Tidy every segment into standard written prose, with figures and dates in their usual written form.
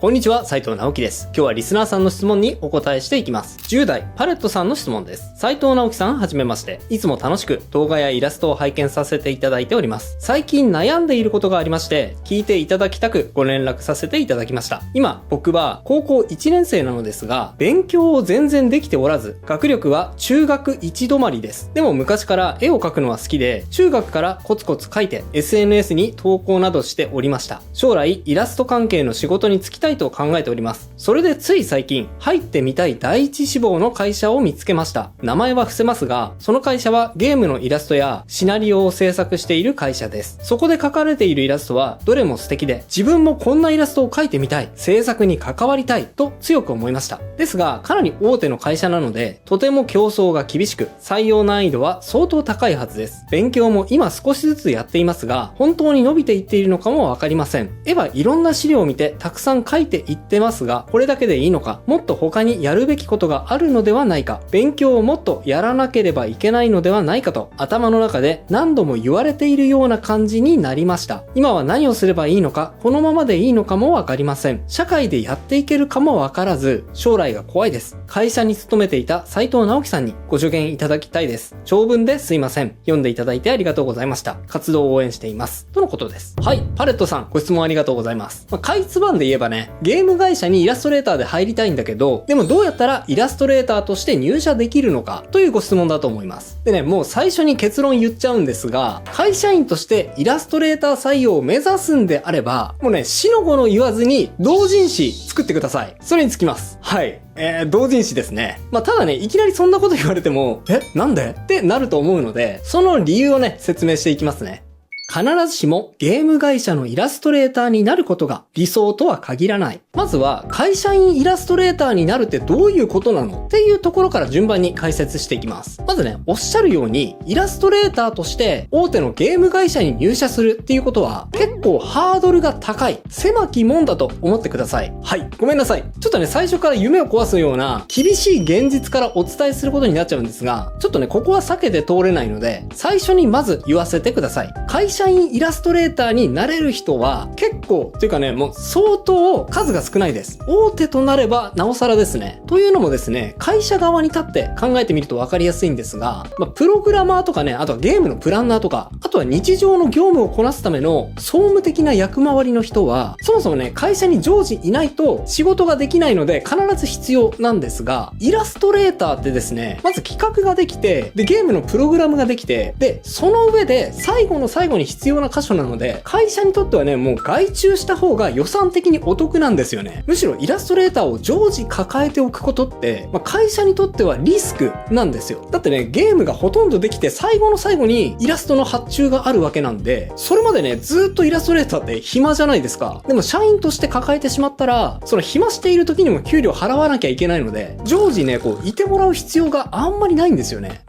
こんにちは、斉藤直樹です。今日はリスナーさんの質問にお答えしていきます。10代パレットさんの質問です。斉藤直樹さん、はじめまして。いつも楽しく動画やイラストを拝見させていただいております。最近悩んでいることがありまして、聞いていただきたくご連絡させていただきました。今、僕は高校1年生なのですが、勉強を全然できておらず、学力は中学1止まりです。でも昔から絵を描くのは好きで、中学からコツコツ描いて SNS に投稿などしておりました。将来イラスト関係の仕事に就きたいと考えております。それでつい最近、入ってみたい第一志望の会社を見つけました。名前は伏せますが、その会社はゲームのイラストやシナリオを制作している会社です。そこで描かれているイラストはどれも素敵で、自分もこんなイラストを描いてみたい、制作に関わりたいと強く思いました。ですが、かなり大手の会社なので、とても競争が厳しく、採用難易度は相当高いはずです。勉強も今少しずつやっていますが、本当に伸びていっているのかもわかりません。絵はいろんな資料を見てたくさん描いていってますが、これだけでいいのか、もっと他にやるべきことがあるのではないか、勉強をもっとやらなければいけないのではないかと、頭の中で何度も言われているような感じになりました。今は何をすればいいのか、このままでいいのかもわかりません。社会でやっていけるかもわからず、将来が怖いです。会社に勤めていた斉藤直樹さんにご助言いただきたいです。長文ですいません。読んでいただいてありがとうございました。活動を応援しています。とのことです。はい、パレットさん、ご質問ありがとうございます。かいつまんで言えばね、ゲーム会社にイラストレーターで入りたいんだけど、でもどうやったらイラストレーターとして入社できるのかというご質問だと思います。でね、もう最初に結論言っちゃうんですが、会社員としてイラストレーター採用を目指すんであれば、もうね、死の子の言わずに同人誌作ってください。それにつきます。はい。同人誌ですね。ただね、いきなりそんなこと言われても、なんでってなると思うので、その理由をね、説明していきますね。必ずしもゲーム会社のイラストレーターになることが理想とは限らない。まずは会社員イラストレーターになるってどういうことなのっていうところから順番に解説していきます。まずね、おっしゃるようにイラストレーターとして大手のゲーム会社に入社するっていうことは結構ハードルが高い、狭き門だと思ってください。はい、ごめんなさい。ちょっとね、最初から夢を壊すような厳しい現実からお伝えすることになっちゃうんですが、ちょっとね、ここは避けて通れないので、最初にまず言わせてください。会社員イラストレーターになれる人は結構というかね、もう相当数が少ないです。大手となればなおさらですね。というのもですね、会社側に立って考えてみると分かりやすいんですが、プログラマーとかね、あとはゲームのプランナーとか、あとは日常の業務をこなすための総務的な役回りの人は、そもそもね、会社に常時いないと仕事ができないので必ず必要なんですが、イラストレーターってですね、まず企画ができて、で、ゲームのプログラムができて、で、その上で最後の最後に必要な箇所なので、会社にとってはね、もう外注した方が予算的にお得なんですよね。むしろイラストレーターを常時抱えておくことって、会社にとってはリスクなんですよ。だってね、ゲームがほとんどできて最後の最後にイラストの発注があるわけなんで、それまでね、ずっとイラストレーターって暇じゃないですか。でも社員として抱えてしまったら、その暇している時にも給料払わなきゃいけないので、常時ね、いてもらう必要があんまりないんですよね。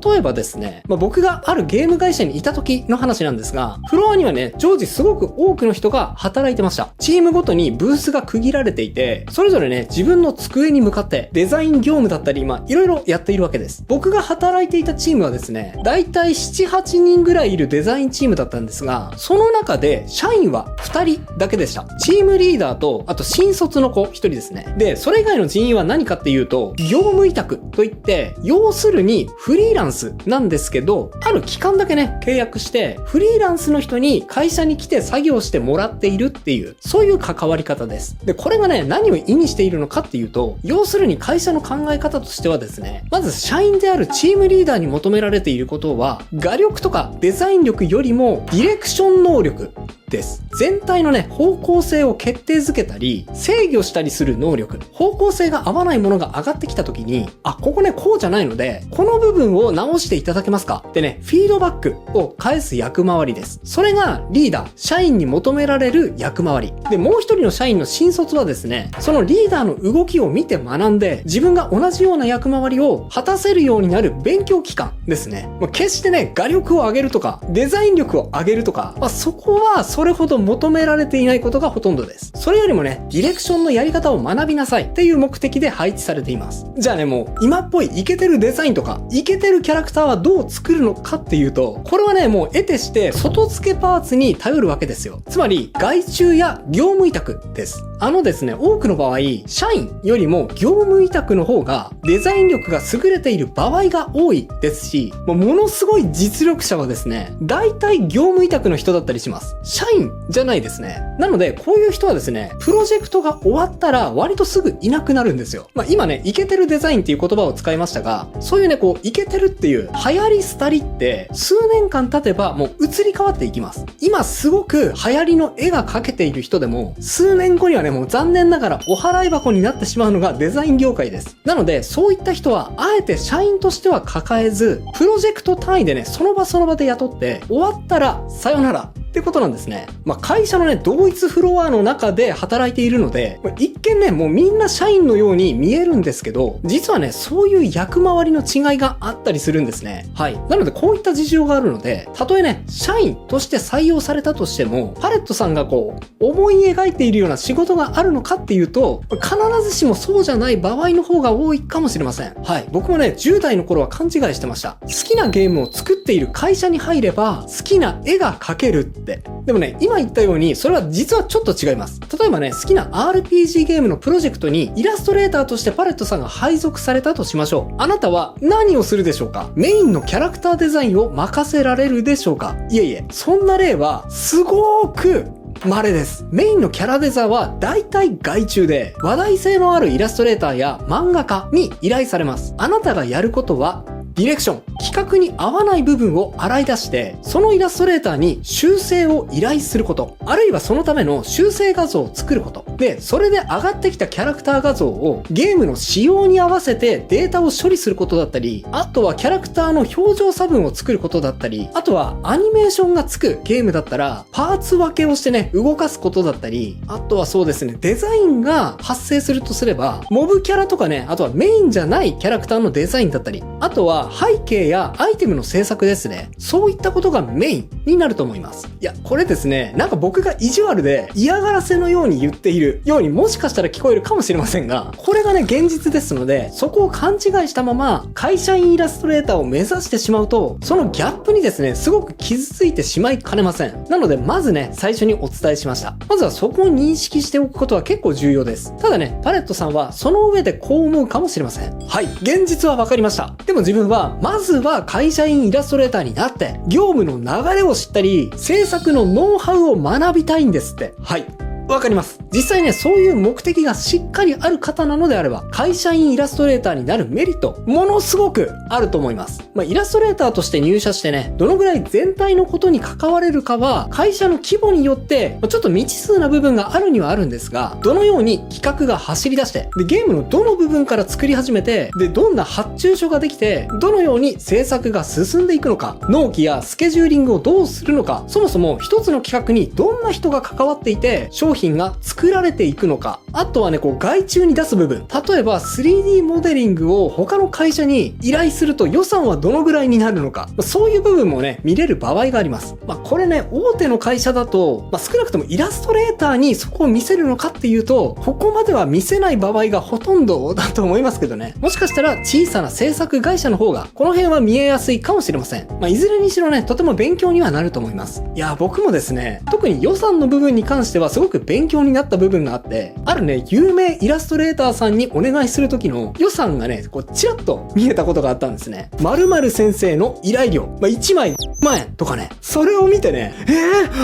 例えばですね、僕があるゲーム会社にいた時の話なんですが、フロアにはね、常時すごく多くの人が働いてました。チームごとにブースが区切られていて、それぞれね、自分の机に向かってデザイン業務だったり、いろいろやっているわけです。僕が働いていたチームはですね、だいたい7、8人ぐらいいるデザインチームだったんですが、その中で社員は2人だけでした。チームリーダーと、あと新卒の子1人ですね。で、それ以外の人員は何かっていうと、業務委託といって、要するにフリーランスなんですけど、ある期間だけね、契約して、フリーランスの人に会社に来て作業してもらっているっていう、そういう関わり方です。で、これがね、何を意味しているのかっていうと、要するに会社の考え方としてはですね、まず社員であるチームリーダーに求められていることは、画力とかデザイン力よりもディレクション能力です。全体のね、方向性を決定づけたり、制御したりする能力。方向性が合わないものが上がってきた時に、ここね、こうじゃないので、この部分を直していただけますかってね、フィードバックを返す役回りです。それがリーダー、社員に求められる役回り。で、もう一人の社員の新卒はですね、そのリーダーの動きを見て学んで、自分が同じような役回りを果たせるようになる勉強期間ですね。決してね、画力を上げるとか、デザイン力を上げるとか、そこはそれほど求められていないことがほとんどです。それよりもね、ディレクションのやり方を学びなさいっていう目的で配置されています。じゃあね、もう今っぽいイケてるデザインとか、イケてるキャラクターはどう作るのかっていうと、これはね、もう得てして外付けパーツに頼るわけですよ。つまり、外注や業務委託です。ですね、多くの場合、社員よりも業務委託の方がデザイン力が優れている場合が多いですし、ものすごい実力者はですね、大体業務委託の人だったりします。社員じゃないですね。なので、こういう人はですね、プロジェクトが終わったら割とすぐいなくなるんですよ。今ね、イケてるデザインっていう言葉を使いましたが、そういうね、イケてるっていう流行り廃りって数年間経てばもう移り変わっていきます。今すごく流行りの絵が描けている人でも、数年後にはね、もう残念ながらお払い箱になってしまうのがデザイン業界です。なので、そういった人はあえて社員としては抱えず、プロジェクト単位でね、その場その場で雇って、終わったらさよならってことなんですね。会社のね、同一フロアの中で働いているので、一見ね、もうみんな社員のように見えるんですけど、実はね、そういう役回りの違いがあったりするんですね。はい。なので、こういった事情があるので、たとえね、社員として採用されたとしても、パレットさんが思い描いているような仕事があるのかっていうと、必ずしもそうじゃない場合の方が多いかもしれません。はい。僕もね、10代の頃は勘違いしてました。好きなゲームを作っている会社に入れば、好きな絵が描けるって。でもね、今言ったように、それは実はちょっと違います。例えばね、好きな RPG ゲームのプロジェクトにイラストレーターとしてパレットさんが配属されたとしましょう。あなたは何をするでしょうか？メインのキャラクターデザインを任せられるでしょうか？いえいえ、そんな例はすごーく稀です。メインのキャラデザは大体外注で、話題性のあるイラストレーターや漫画家に依頼されます。あなたがやることは、ディレクション、企画に合わない部分を洗い出して、そのイラストレーターに修正を依頼すること、あるいはそのための修正画像を作ること。で、それで上がってきたキャラクター画像をゲームの仕様に合わせてデータを処理することだったり、あとはキャラクターの表情差分を作ることだったり、あとはアニメーションがつくゲームだったら、パーツ分けをしてね、動かすことだったり、あとはそうですね、デザインが発生するとすれば、モブキャラとかね、あとはメインじゃないキャラクターのデザインだったり、あとは背景やアイテムの制作ですね。そういったことがメインになると思います。いや、これですね、なんか僕が意地悪で嫌がらせのように言っているようにもしかしたら聞こえるかもしれませんが、これがね、現実ですので、そこを勘違いしたまま会社員イラストレーターを目指してしまうと、そのギャップにですね、すごく傷ついてしまいかねません。なので、まずね、最初にお伝えしました。まずはそこを認識しておくことは結構重要です。ただね、パレットさんはその上でこう思うかもしれません。はい、現実はわかりました。でも自分は、まずは会社員イラストレーターになって、業務の流れを知ったり、制作のノウハウを学びたいんですって。はい。わかります。実際ね、そういう目的がしっかりある方なのであれば、会社員イラストレーターになるメリット、ものすごくあると思います。イラストレーターとして入社してね、どのぐらい全体のことに関われるかは、会社の規模によって、ちょっと未知数な部分があるにはあるんですが、どのように企画が走り出して、で、ゲームのどの部分から作り始めて、で、どんな発注書ができて、どのように制作が進んでいくのか、納期やスケジューリングをどうするのか、そもそも一つの企画にどんな人が関わっていて、商品が作られていくのか、あとはね、外注に出す部分、例えば 3D モデリングを他の会社に依頼すると予算はどのぐらいになるのか、そういう部分もね、見れる場合があります。これね、大手の会社だと、少なくともイラストレーターにそこを見せるのかっていうと、ここまでは見せない場合がほとんどだと思いますけどね。もしかしたら小さな制作会社の方が、この辺は見えやすいかもしれません。いずれにしろね、とても勉強にはなると思います。いや、僕もですね、特に予算の部分に関してはすごく勉強になった部分があって、あるね、有名イラストレーターさんにお願いする時の予算がね、チラッと見えたことがあったんですね。〇〇先生の依頼料、1枚5万円とかね、それを見てね、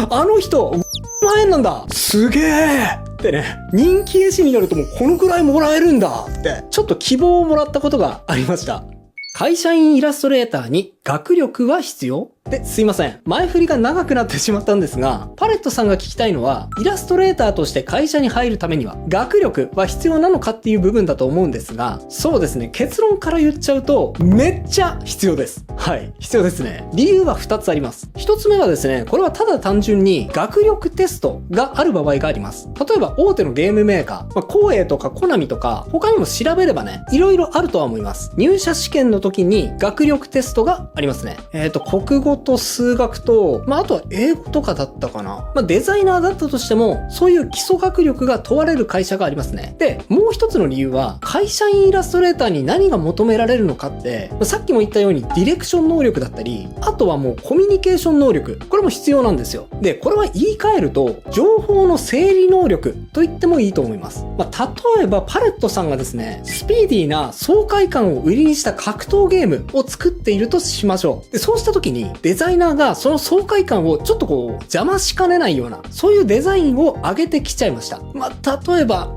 あの人、5万円なんだ、すげーってね、人気絵師になるともうこのくらいもらえるんだって、ちょっと希望をもらったことがありました。会社員イラストレーターに学力は必要？すいません。前振りが長くなってしまったんですが、パレットさんが聞きたいのは、イラストレーターとして会社に入るためには、学力は必要なのかっていう部分だと思うんですが、そうですね、結論から言っちゃうと、めっちゃ必要です。はい、必要ですね。理由は2つあります。1つ目はですね、これはただ単純に学力テストがある場合があります。例えば大手のゲームメーカー、光栄とかコナミとか、他にも調べればね、いろいろあるとは思います。入社試験の時に学力テストがありますね。国語と数学と、あとは英語とかだったかな。デザイナーだったとしても、そういう基礎学力が問われる会社がありますね。で、もう一つの理由は、会社員イラストレーターに何が求められるのかって、さっきも言ったようにディレクション能力だったり、あとはもうコミュニケーション能力、これも必要なんですよ。で、これは言い換えると、情報の整理能力と言ってもいいと思います。例えばパレットさんがですね、スピーディーな爽快感を売りにした格闘ゲームを作っているとしましょう。で、そうした時にデザイナーがその爽快感をちょっと邪魔しかねないような、そういうデザインを上げてきちゃいました。例えば、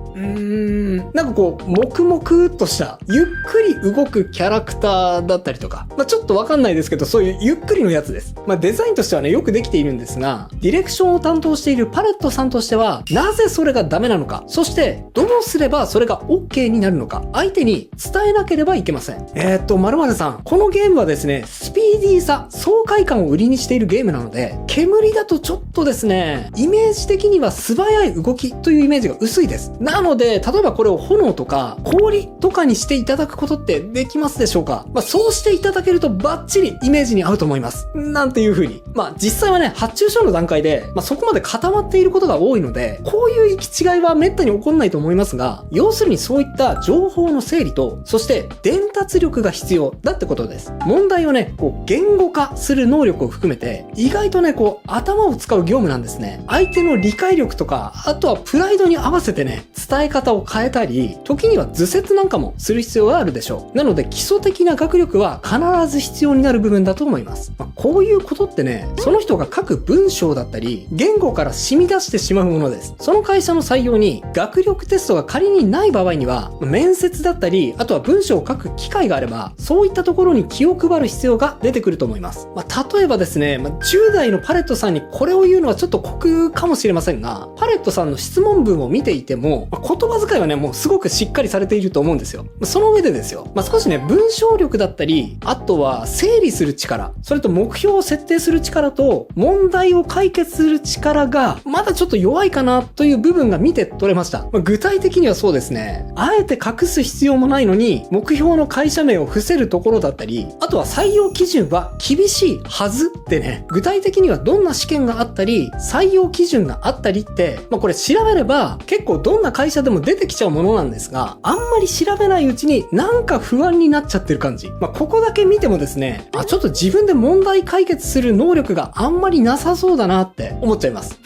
黙々とした、ゆっくり動くキャラクターだったりとか、ちょっとわかんないですけど、そういうゆっくりのやつです。デザインとしてはね、よくできているんですが、ディレクションを担当しているパレットさんとしては、なぜそれがダメなのか、そして、どうすればそれが OK になるのか、相手に伝えなければいけません。〇〇さん、このゲームはですね、スピーディーさ、爽快感を売りにしているゲームなので、煙だとちょっとですね、イメージ的には素早い動きというイメージが薄いです。なので、例えばこれを炎とか氷とかにしていただくことってできますでしょうか？そうしていただけるとバッチリイメージに合うと思います。なんていう風に。実際はね、発注書の段階で、そこまで固まっていることが多いので、こういう行き違いは滅多に起こんないと思いますが、要するにそういった情報の整理と、そして伝達力が必要だってことです。問題をね、言語化する能力を含めて、意外とね、頭を使う業務なんですね。相手の理解力とか、あとはプライドに合わせてね、伝え方を変えたり、時には図説なんかもする必要があるでしょう。なので基礎的な学力は必ず必要になる部分だと思います。こういうことってね、その人が書く文章だったり、言語から染み出してしまうものです。その会社の採用に学力テストが仮にない場合には、面接だったり、あとは文章を書く機会があれば、そういったところに気を配る必要が出てくると思います。例えばですね、10代のパレットさんにこれを言うのはちょっと酷かもしれませんが、パレットさんの質問文を見ていても、言葉遣いはね、もうすごくしっかりされていると思うんですよ。その上でですよ。少しね、文章力だったり、あとは整理する力、それと目標を設定する力と、問題を解決する力が、まだちょっと弱いかなという部分が見て取れました。具体的にはそうですね。あえて隠す必要もないのに、目標の会社名を伏せるところだったり、あとは採用基準は厳しいはずってね、具体的にはどんな試験があったり、採用基準があったりって、これ調べれば、結構どんな会社でも出てきちゃうものなんですが、あんまり調べないうちになんか不安になっちゃってる感じ。ここだけ見てもですね、ちょっと自分で問題解決する能力があんまりなさそうだなって思っちゃいます。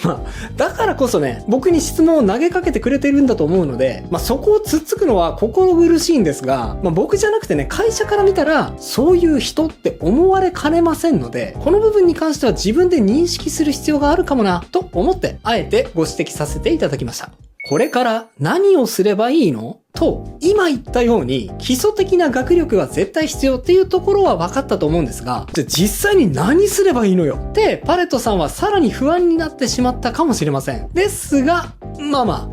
だからこそね、僕に質問を投げかけてくれてるんだと思うので、そこをつっつくのは心苦しいんですが、僕じゃなくてね、会社から見たら、そういう人って思われかねませんので、この部分に関しては自分で認識する必要があるかもな、と思って、あえてご指摘させていただきました。これから何をすればいいの？と、今言ったように基礎的な学力は絶対必要っていうところは分かったと思うんですが、じゃあ実際に何すればいいのよってパレットさんはさらに不安になってしまったかもしれません。ですが、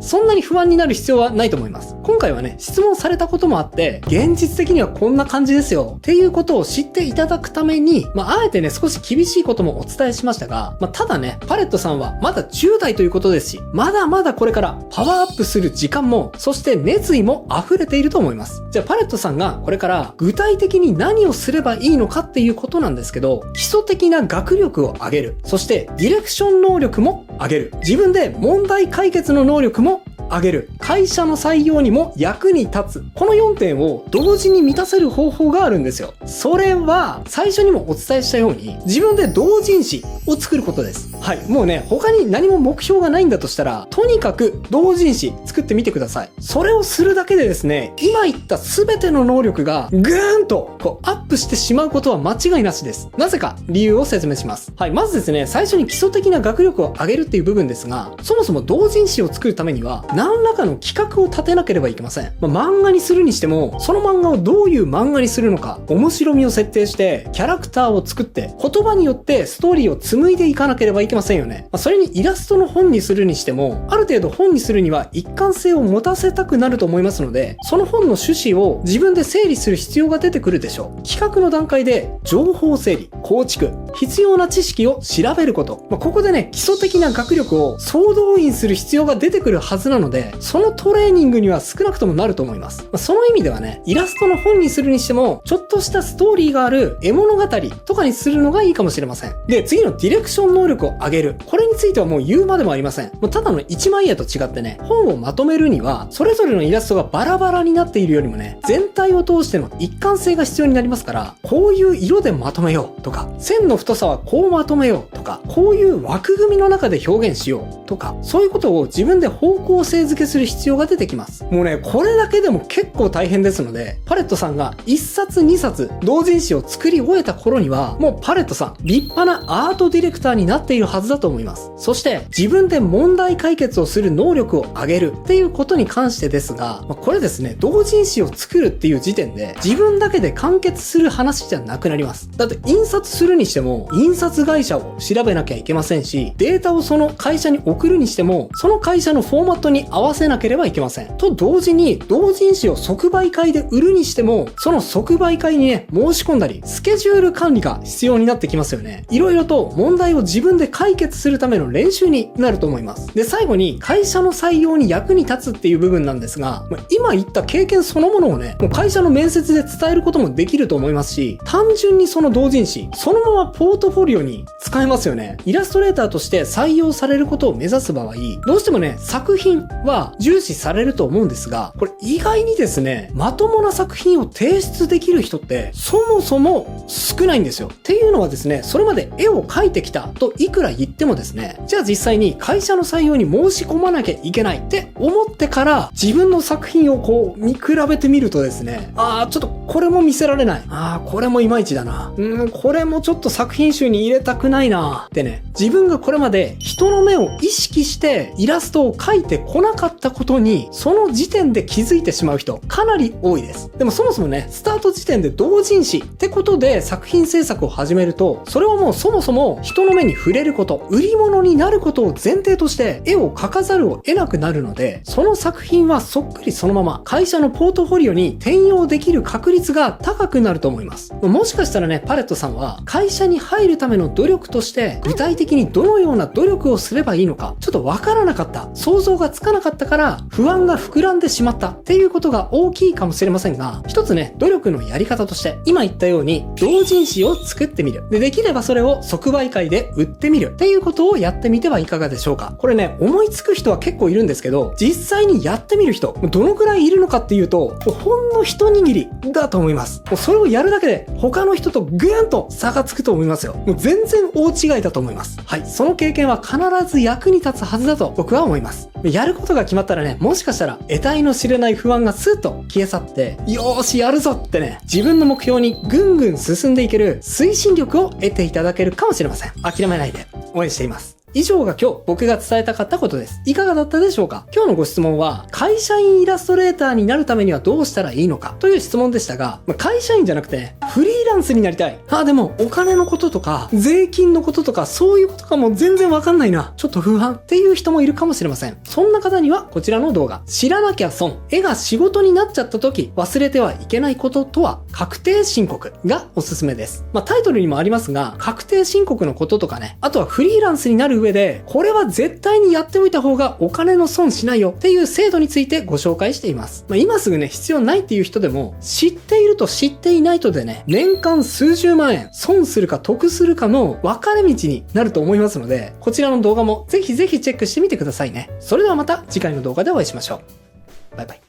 そんなに不安になる必要はないと思います。今回はね、質問されたこともあって、現実的にはこんな感じですよっていうことを知っていただくために、あえてね、少し厳しいこともお伝えしましたが、ただね、パレットさんはまだ10代ということですし、まだまだこれからパワーアップする時間も、そして熱意も溢れていると思います。じゃあパレットさんがこれから具体的に何をすればいいのかっていうことなんですけど、基礎的な学力を上げる。そしてディレクション能力も上げる。自分で問題解決の能力も上げる。会社の採用にも役に立つ。この4点を同時に満たせる方法があるんですよ。それは最初にもお伝えしたように自分で同人誌を作ることです。はい。もうね、他に何も目標がないんだとしたら、とにかく同人誌作ってみてください。それをするだけでですね、今言った全ての能力がぐーんとアップしてしまうことは間違いなしです。なぜか理由を説明します。はい。まずですね、最初に基礎的な学力を上げるっていう部分ですが、そもそも同人誌を作るためには何らかの企画を立てなければいけません。漫画にするにしても、その漫画をどういう漫画にするのか、面白みを設定して、キャラクターを作って、言葉によってストーリーを紡いでいかなければいけませんよね。それにイラストの本にするにしても、ある程度本にするには一貫性を持たせたくなると思いますので、その本の趣旨を自分で整理する必要が出てくるでしょう。企画の段階で情報整理、構築、必要な知識を調べること。ここでね、基礎的な学力を総動員する必要が出てくるはずなので、そのトレーニングには少なくともなると思います。その意味ではね、イラストの本にするにしても、ちょっとしたストーリーがある絵物語とかにするのがいいかもしれません。で、次のディレクション能力を上げる。これについてはもう言うまでもありません。ただの一枚絵と違ってね、本をまとめるには、それぞれのイラストがバラバラになっているよりもね、全体を通しての一貫性が必要になりますから、こういう色でまとめようとか、線の太さはこうまとめようとか、こういう枠組みの中で表現しようとか、そういうことを自分で方向性づけする必要が出てきます。もうね、これだけでも結構大変ですので、パレットさんが1冊2冊同人誌を作り終えた頃には、もうパレットさん、立派なアートディレクターになっているはずだと思います。そして、自分で問題解決をする能力を上げるっていうことに関してですが、これですね、同人誌を作るっていう時点で、自分だけで完結する話じゃなくなります。だって印刷するにしても、印刷会社を調べなきゃいけませんし、データをその会社に送るにしても、その会社のフォーマットに合わせなければいけません。と同時に、同人誌を即売会で売るにしても、その即売会にね、申し込んだり、スケジュール管理が必要になってきますよね。いろいろと問題を自分で解決するための練習になると思います。で、最後に、会社の採用に役に立つっていう部分なんですが、今言った経験そのものをね、もう会社の面接で伝えることもできると思いますし、単純にその同人誌、そのままポートフォリオに使えますよね。イラストレーターとして採用されることを目指す場合、どうしてもね、作品は重視されると思うんですが、これ意外にですね、まともな作品を提出できる人ってそもそも少ないんですよ。っていうのはですね、それまで絵を描いてきたといくら言ってもですね、じゃあ実際に会社の採用に申し込まなきゃいけないって思ってから自分の作品をこう見比べてみるとですね、ちょっとこれも見せられない。これもいまいちだな。これもちょっと作品集に入れたくないなってね、自分がこれまで人の目を意識してイラストを描いてこなかったことに、その時点で気づいてしまう人かなり多いです。でもそもそもね、スタート時点で同人誌ってことで作品制作を始めると、それはもうそもそも人の目に触れること、売り物になることを前提として絵を描かざるを得なくなるので、その作品はそっくりそのまま会社のポートフォリオに転用できる確率が高くなると思います。もしかしたらね、パレットさんは会社に入るための努力として具体的にどのような努力をすればいいのかちょっとわからなかった、想像がつかなかったから不安が膨らんでしまったっていうことが大きいかもしれませんが、一つね、努力のやり方として今言ったように同人誌を作ってみる。できればそれを即売会で売ってみるっていうことをやってみてはいかがでしょうか。これね、思いつく人は結構いるんですけど、実際にやってみる人どのくらいいるのかっていうと、ほんの一握りだと思います。それをやるだけで他の人とぐーんと差がつくと思いますよ。もう全然大違いだと思います。はい、その経験は必ず役に立つはずだと僕は思います。やることが決まったらね、もしかしたら得体の知れない不安がスーッと消え去って、よーしやるぞってね、自分の目標にぐんぐん進んでいける推進力を得ていただけるかもしれません。諦めないで応援しています。以上が今日僕が伝えたかったことです。いかがだったでしょうか。今日のご質問は、会社員イラストレーターになるためにはどうしたらいいのかという質問でしたが、会社員じゃなくてフリーランスになりたい。でもお金のこととか税金のこととかそういうことかも全然わかんないな、ちょっと不安っていう人もいるかもしれません。そんな方にはこちらの動画、知らなきゃ損、絵が仕事になっちゃった時忘れてはいけないこととは確定申告がおすすめです。タイトルにもありますが、確定申告のこととかね、あとはフリーランスになる上でこれは絶対にやっておいた方がお金の損しないよっていう制度についてご紹介しています。今すぐね、必要ないっていう人でも、知っていると知っていないとでね、年間数十万円損するか得するかの分かれ道になると思いますので、こちらの動画もぜひぜひチェックしてみてくださいね。それではまた次回の動画でお会いしましょう。バイバイ。